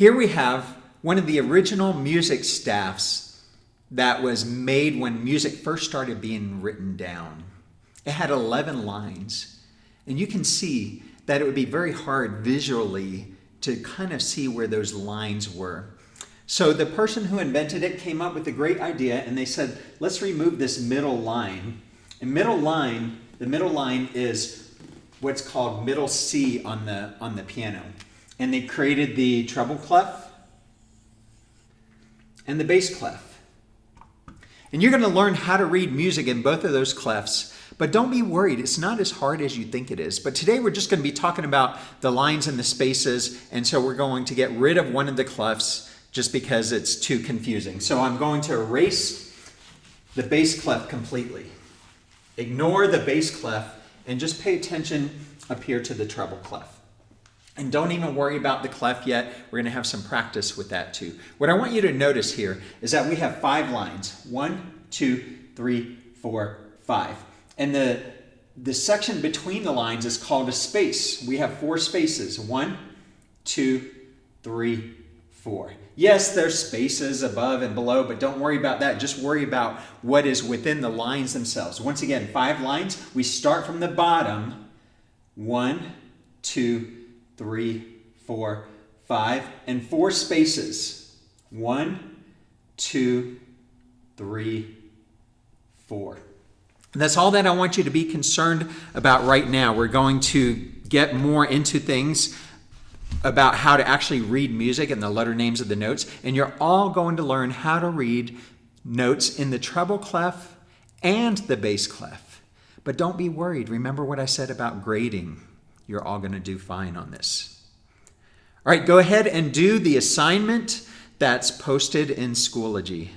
Here we have one of the original music staffs that was made when music first started being written down. It had 11 lines, and you can see that it would be very hard visually to kind of see where those lines were. So the person who invented it came up with a great idea, and they said, let's remove this middle line. And the middle line is what's called middle C on the piano. And they created the treble clef and the bass clef. And you're going to learn how to read music in both of those clefs, but don't be worried. It's not as hard as you think it is. But today we're just going to be talking about the lines and the spaces, and so we're going to get rid of one of the clefs just because it's too confusing. So I'm going to erase the bass clef completely. Ignore the bass clef and just pay attention up here to the treble clef. And don't even worry about the clef yet. We're going to have some practice with that too. What I want you to notice here is that we have 5 lines. 1, 2, 3, 4, 5. And the section between the lines is called a space. We have 4 spaces. 1, 2, 3, 4. Yes, there's spaces above and below, but don't worry about that. Just worry about what is within the lines themselves. Once again, 5 lines. We start from the bottom. 1, 2, 3, 4, 5, and 4 spaces. 1, 2, 3, 4. And that's all that I want you to be concerned about right now. We're going to get more into things about how to actually read music and the letter names of the notes. And you're all going to learn how to read notes in the treble clef and the bass clef. But don't be worried. Remember what I said about grading. You're all going to do fine on this. All right, go ahead and do the assignment that's posted in Schoology.